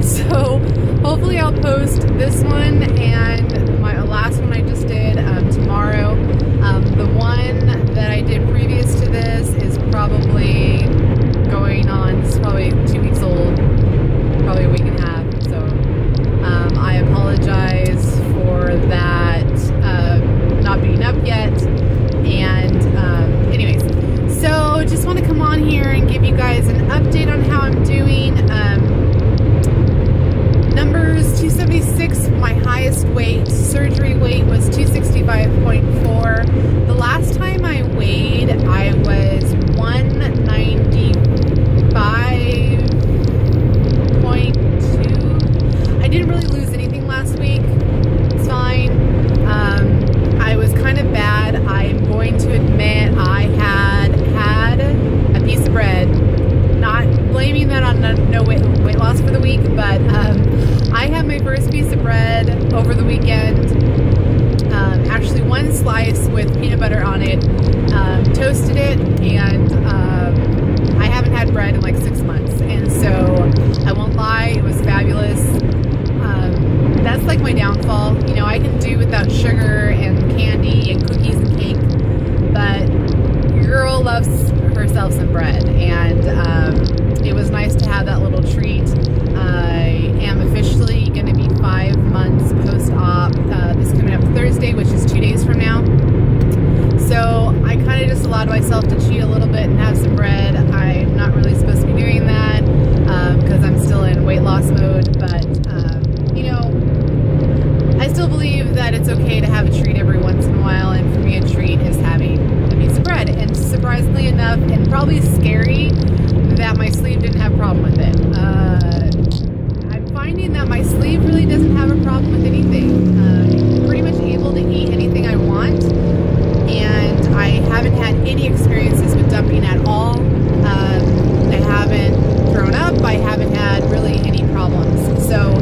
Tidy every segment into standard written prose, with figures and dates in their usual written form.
So hopefully I'll post this one and my last one I just did tomorrow. The one that I did previous to this is probably going on, it's probably 2 weeks old, probably a week and a half. So I apologize for that not being up yet. And anyways, so just want to come on here and give you guys an update on how I'm doing. Numbers 276, my highest weight. Surgery weight was 265.4. The last time I weighed, I was 195.2. I didn't really lose anything last week. It's fine. I was kind of bad. I'm going to admit I had a piece of bread. Not blaming that on no weight loss for the week, but I had my first piece of bread over the weekend. Actually, one slice with peanut butter on it. Toasted it, and I haven't had bread in like 6 months, and so I won't lie, it was fabulous. That's like my downfall. You know, I can do without sugar and candy and cookies and cake, but your girl loves herself some bread, and it was nice to have that little treat. I am officially going to be 5 months post-op this coming up Thursday, which is 2 days from now. So I kind of just allowed myself to cheat a little bit and have some bread. I'm not really supposed to be doing that because I'm still in weight loss mode, but you know, I still believe that it's okay to have a treat every once in a while, and for me a treat is having a piece of bread. And surprisingly enough, and probably scary, that my sleeve didn't have a problem with it. I'm finding that my sleeve really doesn't have a problem with anything. I'm pretty much able to eat anything I want, and I haven't had any experiences with dumping at all. I haven't thrown up. I haven't had really any problems. So,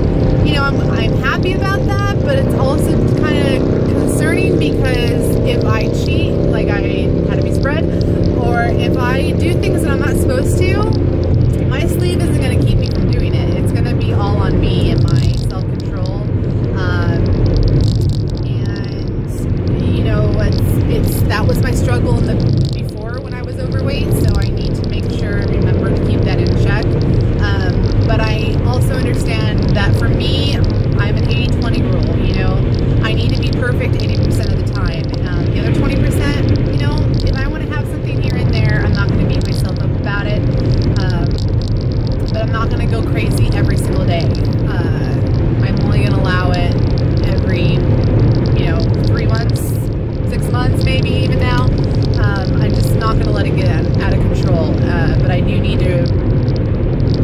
you know, I'm happy about that, but it's also kind of concerning because if I cheat, like I had a piece of bread, or if I do things that I'm not supposed to, my sleeve isn't going to keep me from doing it. It's going to be all on me and my self-control. And, you know, that was my struggle before when I was overweight, so I need to make sure and remember to keep that in check. But I also understand that for me, I'm an 80-20 rule, you know. I need to be perfect 80% of the time. The other 20%, you know, if I want to have something here and there, I'm not going to beat myself up about it. But I'm not going to go crazy every single day. I'm only going to allow it every, you know, 3 months, 6 months, maybe even now. I'm just not going to let it get out of control. But I do need to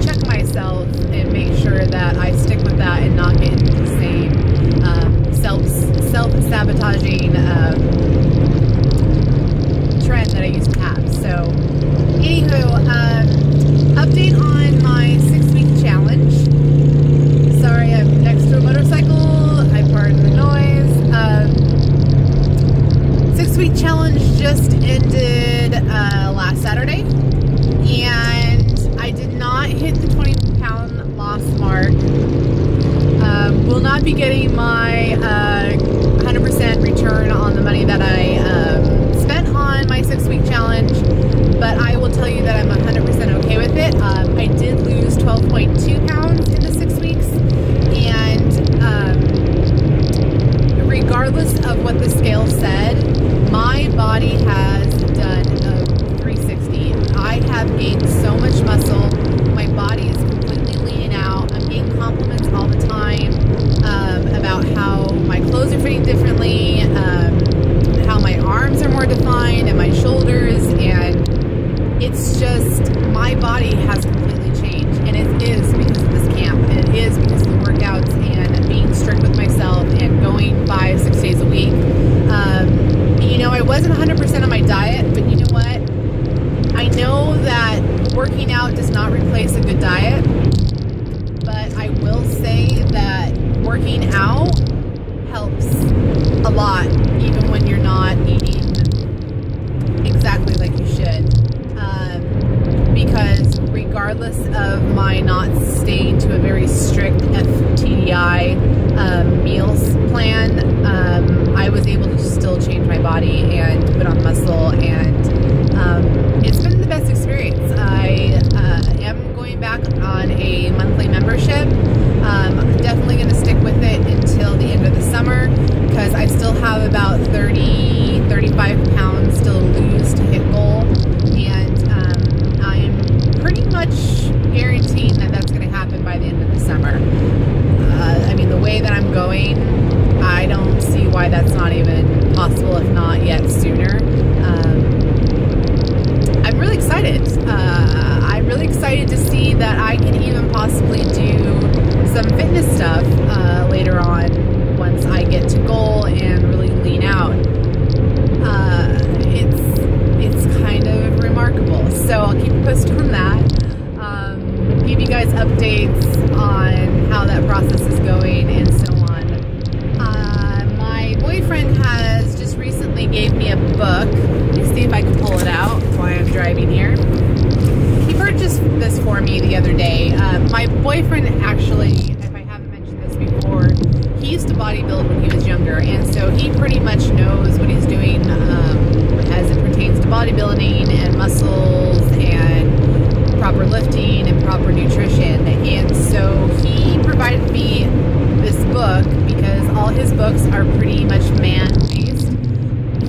check myself and make sure that I stick with that and not get into the same self-sabotaging trend that I used to have. So, anywho, update on my 6-week challenge. Sorry, I'm next to a motorcycle. I pardon the noise. 6-week challenge just ended last Saturday, and I did not hit the 20-pound loss mark. Will not be getting my 100% return on the money that I spent on my 6-week challenge, but I will tell you that I'm 100% okay with it. I did lose 12.2 pounds in the 6 weeks, and regardless of what the scale said, my body has done a 360. I have gained so much muscle. My body is completely leaning out. I'm getting compliments all the time about how my clothes are fitting differently, how my arms are more defined, and my shoulders, and it's just, my body has completely changed, and it is because of this camp, and it is because of the workouts and being strict with myself and going 5-6 days a week. You know, I wasn't 100% on my diet, but you know what? I know that working out does not replace a good diet, but I will say that working out helps a lot, even when you're not eating exactly like you should. because regardless of my not staying to a very strict FTDI meals plan, I was able to still change my body and put on muscle, and it's been the best experience. I am going back on a monthly membership. I'm definitely going to stick with it until the end of the summer, because I still have about 35 pounds still to lose to hit goal, and I'm pretty much guaranteeing that that's going to happen by the end of the summer. I mean, the way that I'm going, I don't see why that's not even possible, if not yet sooner. I'm really excited. I'm really excited to see that I can even possibly do some fitness stuff later on once I get to goal and really lean out. It's kind of remarkable. So I'll keep you posted on that. Give you guys updates on how that process is going and so on. My boyfriend has just recently gave me a book. Let me see if I can pull it out while I'm driving here. He purchased this for me the other day. My boyfriend actually, if I haven't mentioned this before, he used to bodybuild when he was younger, and so he pretty much knows what he's doing as it pertains to bodybuilding and muscles and proper lifting and proper nutrition. And so he provided me this book because all his books are pretty much man-based.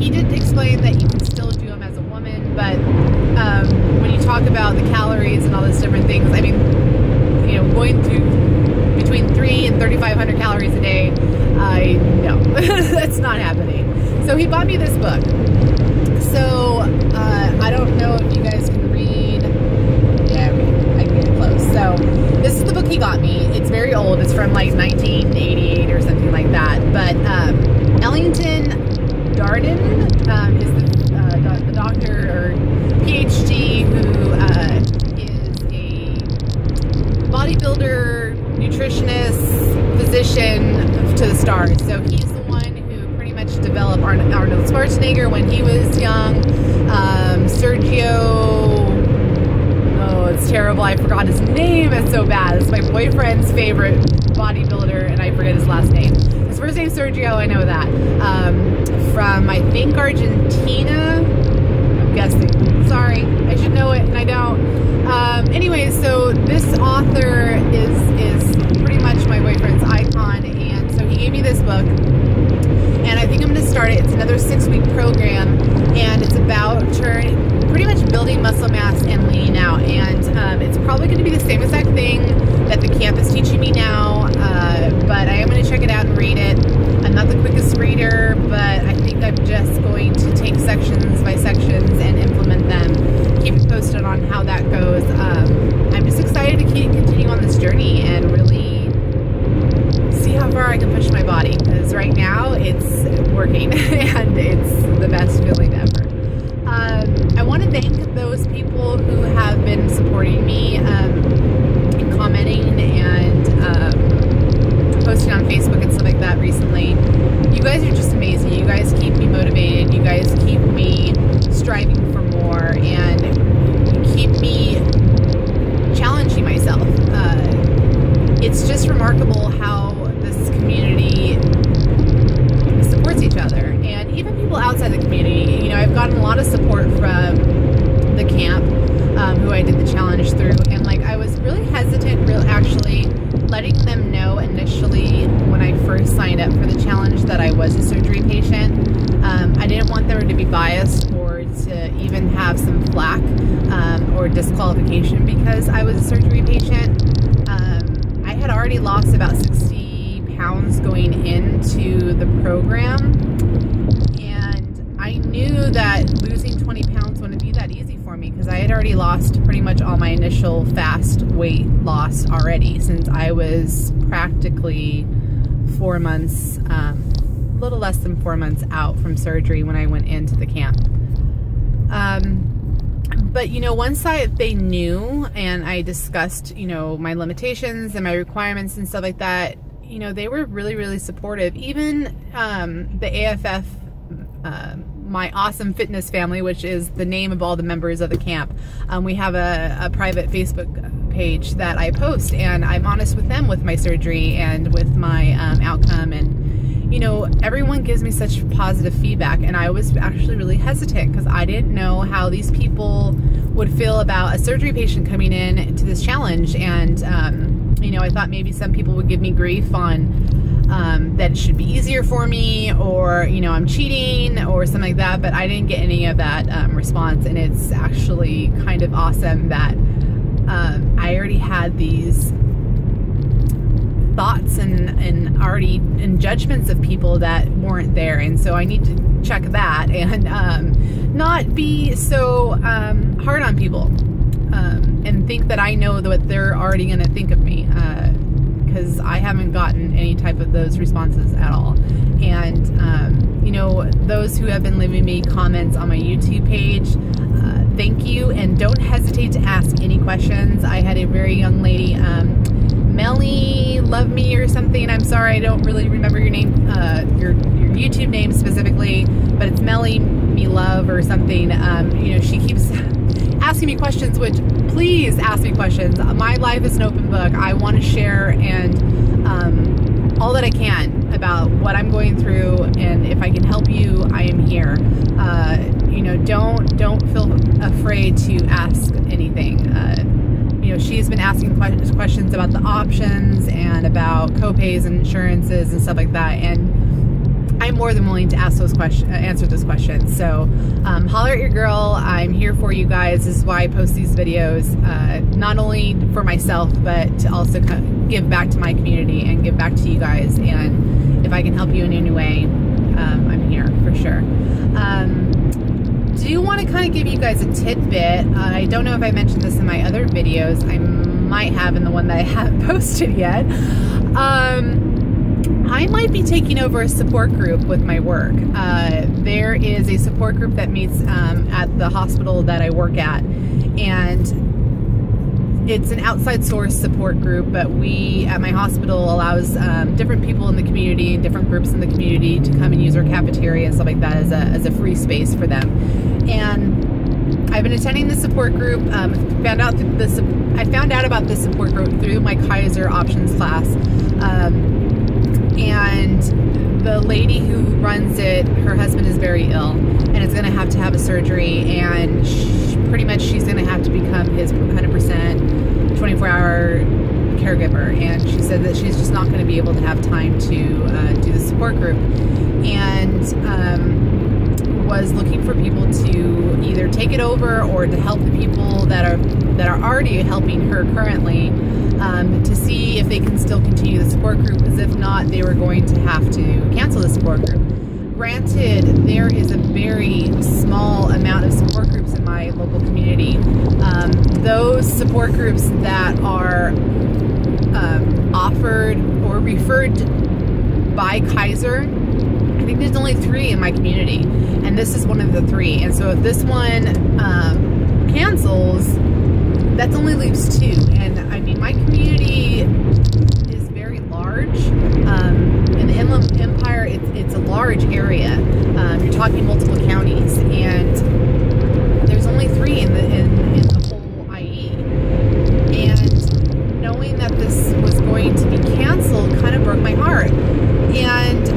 He did explain that you can still do them as a woman, but when you talk about the calories and all these different things, I mean, you know, going through between 3,000 and 3,500 calories a day, no, that's not happening. So he bought me this book. So I don't know if you guys can read. Yeah, I can get it close. So this is the book he got me. It's very old. It's from like 1988 or something like that. But Ellington Darden is the doctor or PhD who is a bodybuilder, nutritionist, physician to the stars. So he's the one who pretty much developed Arnold Schwarzenegger when he was young. Sergio, oh, it's terrible. I forgot his name. It's so bad. It's my boyfriend's favorite bodybuilder, and I forget his last name. His first name's Sergio. I know that. From, I think, Argentina. I'm guessing. Sorry. I should know it, and I don't. Anyway, so this author is pretty much my boyfriend's icon, and so he gave me this book, and I think I'm going to start it. It's another 6-week program, and it's about pretty much building muscle mass and leaning out, and it's probably going to be the same exact thing that the camp is teaching me now, but I am going to check it out and read it. I'm not the quickest reader, but I think I'm just going to take sections by sections and implement them. Keep you posted on how that goes. I'm just excited to continue on this journey and really see how far I can push my body, because right now it's working and it's the best feeling ever. I want to thank those people who have been supporting me and commenting and posting on Facebook and stuff like that recently. You guys are just amazing. You guys keep me motivated. You guys keep me striving for more and keep me challenging myself. It's just remarkable how this community supports each other, and even people outside the community. You know, I've gotten a lot of support from the camp who I did the challenge through, and like I was really hesitant actually letting them know initially when I first signed up for the challenge that I was a surgery patient. I didn't want them to be biased or to even have some flack or disqualification because I was a surgery patient. I had already lost about 60 pounds going into the program, and I knew that losing 20 pounds wouldn't be that easy for me because I had already lost pretty much all my initial fast weight loss already, since I was practically 4 months, a little less than 4 months out from surgery when I went into the camp. But, you know, once they knew and I discussed, you know, my limitations and my requirements and stuff like that, you know, they were really, really supportive. Even the AFF my awesome fitness family, which is the name of all the members of the camp. We have a private Facebook page that I post, and I'm honest with them with my surgery and with my outcome. And you know, everyone gives me such positive feedback, and I was actually really hesitant because I didn't know how these people would feel about a surgery patient coming in to this challenge. And you know, I thought maybe some people would give me grief on that it should be easier for me, or you know, I'm cheating or something like that, but I didn't get any of that response. And it's actually kind of awesome that I already had these thoughts and already in judgments of people that weren't there, and so I need to check that and not be so hard on people and think that I know what they're already going to think of me, because I haven't gotten any type of those responses at all. And you know, those who have been leaving me comments on my YouTube page, thank you, and don't hesitate to ask any questions. I had a very young lady, Melly Love Me or something. I'm sorry, I don't really remember your name, your YouTube name specifically, but it's Melly Me Love or something. You know, she keeps asking me questions, which please ask me questions. My life is an open book. I want to share and all that I can about what I'm going through, and if I can help you, I am here. You know, don't feel afraid to ask anything. You know, she's been asking questions about the options and about co-pays and insurances and stuff like that, and I'm more than willing to ask those questions, answer those questions. So holler at your girl. I'm here for you guys. This is why I post these videos, not only for myself, but to also give back to my community and give back to you guys. And if I can help you in any way, I'm here for sure. Do want to kind of give you guys a tidbit. I don't know if I mentioned this in my other videos. I might have in the one that I haven't posted yet. I might be taking over a support group with my work. There is a support group that meets at the hospital that I work at, and it's an outside source support group, but we at my hospital allows different people in the community and different groups in the community to come and use our cafeteria and stuff like that as a free space for them. And I've been attending the support group. I found out about this support group through my Kaiser options class. And the lady who runs it, her husband is very ill and is going to have a surgery, and pretty much she's going to have to become his 100% 24-hour caregiver. And she said that she's just not going to be able to have time to do the support group, and was looking for people to either take it over or to help the people that are already helping her currently, to see if they can still continue the support group, because if not, they were going to have to cancel the support group. Granted, there is a very small amount of support groups in my local community. Those support groups that are offered or referred by Kaiser, I think there's only 3 in my community, and this is one of the 3. And so if this one cancels, that only leaves 2. And I mean, my community is very large. In the Inland Empire, it's a large area. You're talking multiple counties, and there's only 3 in the whole IE. And knowing that this was going to be canceled kind of broke my heart. And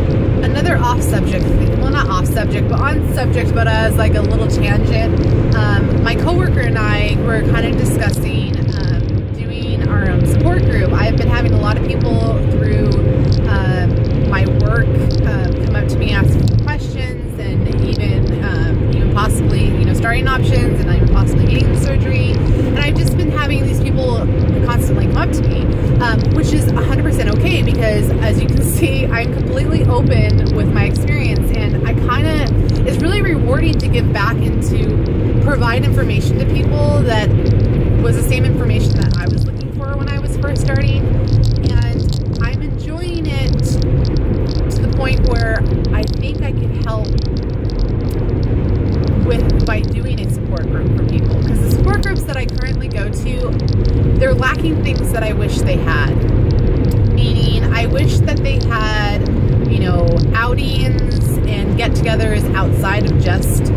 another off subject, well, not off subject, but on subject, but as like a little tangent, my coworker and I were kind of discussing doing our own support group. I've been having a lot of people through my work come up to me asking questions, and even possibly, you know, starting options, and even possibly getting the surgery. And I've just been having these people constantly come up to me, which is 100% okay, because as you can see, I'm completely open with my experience, and it's really rewarding to give back and to provide information to people that was the same information that I was looking for when I was first starting. And I'm enjoying it to the point where I think I can help by doing a support group for people, because the support groups that I currently go to, they're lacking things that I wish they had. Meaning, I wish that they had, you know, outings and get get-togethers outside of just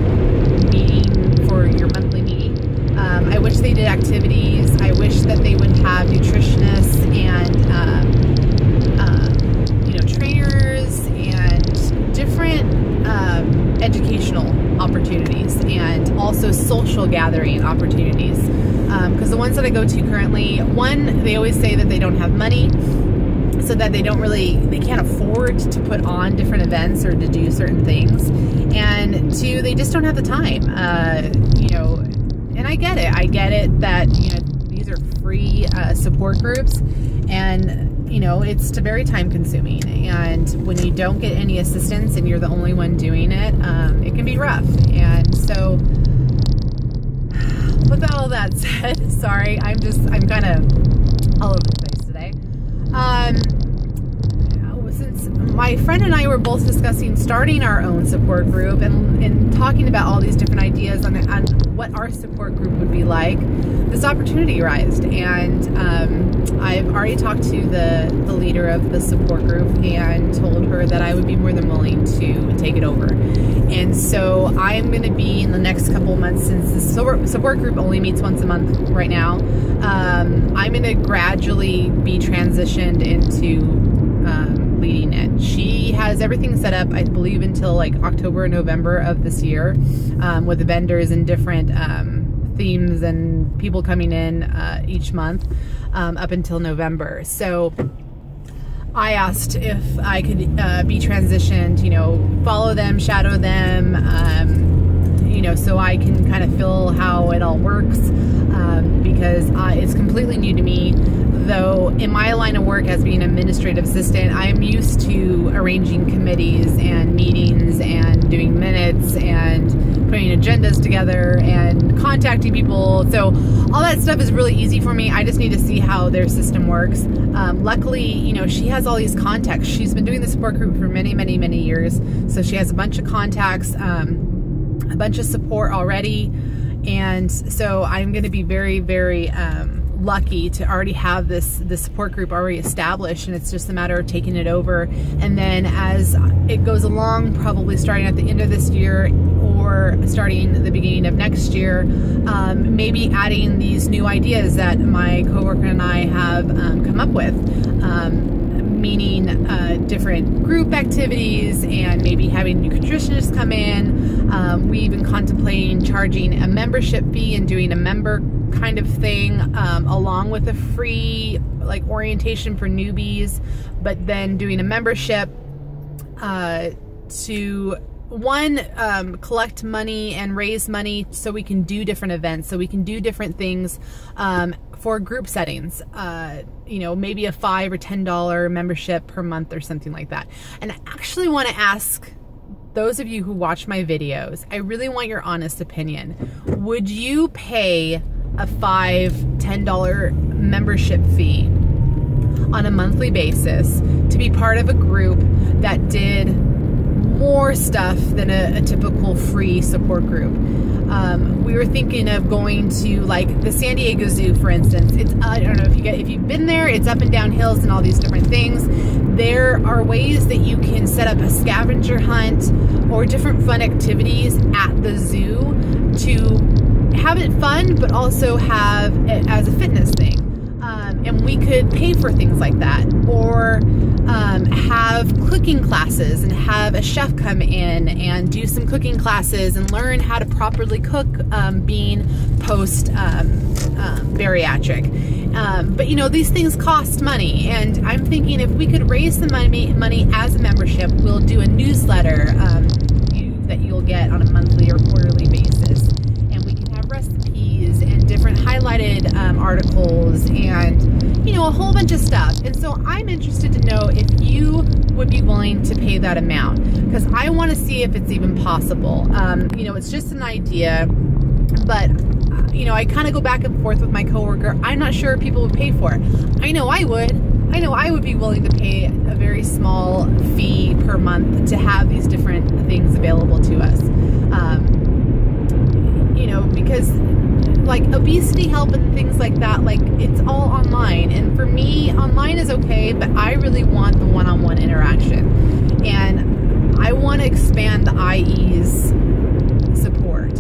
meeting for your monthly meeting. I wish they did activities. I wish that they would have nutritionists and trainers and different educational opportunities, and also social gathering opportunities. Because the ones that I go to currently, one, they always say that they don't have money, so that they can't afford to put on different events or to do certain things, and two, they just don't have the time. And I get it that these are free support groups, and it's very time consuming, and when you don't get any assistance and you're the only one doing it, it can be rough. And so with all that said, sorry, I'm kind of all over the place today. Since my friend and I were both discussing starting our own support group and talking about all these different ideas on what our support group would be like, this opportunity arose, and I've already talked to the leader of the support group and told her that I would be more than willing to take it over. And so I'm going to be, in the next couple of months, since the support group only meets once a month right now, I'm going to gradually be transitioned into leading it. She has everything set up, I believe, until like October or November of this year, with the vendors and different themes and people coming in each month up until November. So I asked if I could be transitioned, follow them, shadow them, so I can kind of feel how it all works, because it's completely new to me. Though in my line of work as being an administrative assistant, I'm used to arranging committees and meetings and doing minutes and putting agendas together and contacting people. So all that stuff is really easy for me. I just need to see how their system works. Luckily, she has all these contacts. She's been doing the support group for many, many, many years. So she has a bunch of contacts, a bunch of support already. And so I'm going to be very, very lucky to already have this support group already established, and it's just a matter of taking it over. And then as it goes along, probably starting at the end of this year or starting the beginning of next year, maybe adding these new ideas that my coworker and I have come up with, meaning different group activities, and maybe having nutritionists come in. We even contemplating charging a membership fee and doing a member kind of thing, along with a free orientation for newbies, but then doing a membership to collect money and raise money so we can do different events, so we can do different things for group settings, maybe a $5 or $10 membership per month or something like that. And I actually want to ask those of you who watch my videos, I really want your honest opinion. Would you pay a $5, $10 membership fee on a monthly basis to be part of a group that did more stuff than a typical free support group? We were thinking of going to the San Diego Zoo, for instance. It's I don't know if you've been there. It's up and down hills and all these different things. There are ways that you can set up a scavenger hunt or different fun activities at the zoo to have it fun, but also have it as a fitness thing. And we could pay for things like that, or have cooking classes and have a chef come in and do some cooking classes and learn how to properly cook, being post bariatric. But these things cost money, and I'm thinking if we could raise the money as a membership, we'll do a newsletter that you'll get on a monthly or quarterly basis, and we can have recipes and different highlighted articles and a whole bunch of stuff. And so I'm interested to know if you would be willing to pay that amount, because I want to see if it's even possible. It's just an idea, but I kind of go back and forth with my coworker. I'm not sure if people would pay for it. I know I would. I know I would be willing to pay a very small fee per month to have these different things available to us. Because obesity help and things like that, it's all online. And for me, online is okay, but I really want the one-on-one interaction. And I want to expand the IE's support.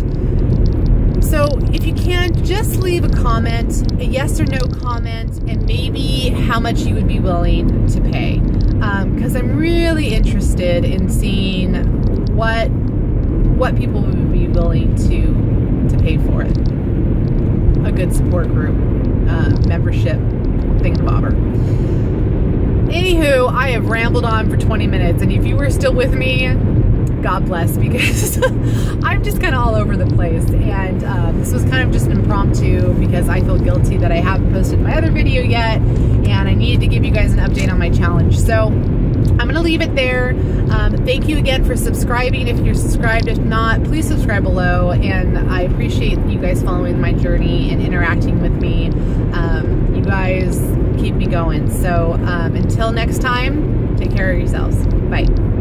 So if you can, just leave a comment, a yes or no comment, and maybe how much you would be willing to pay. Because I'm really interested in seeing what people would be willing to pay for it. A good support group, membership, thingamabobber. Anywho, I have rambled on for 20 minutes, and if you were still with me, God bless, because I'm just kind of all over the place, and this was kind of just an impromptu because I feel guilty that I haven't posted my other video yet, and I needed to give you guys an update on my challenge. So I'm going to leave it there. Thank you again for subscribing. If you're subscribed, if not, please subscribe below, and I appreciate you guys following my journey and interacting with me. You guys keep me going. So until next time, take care of yourselves. Bye.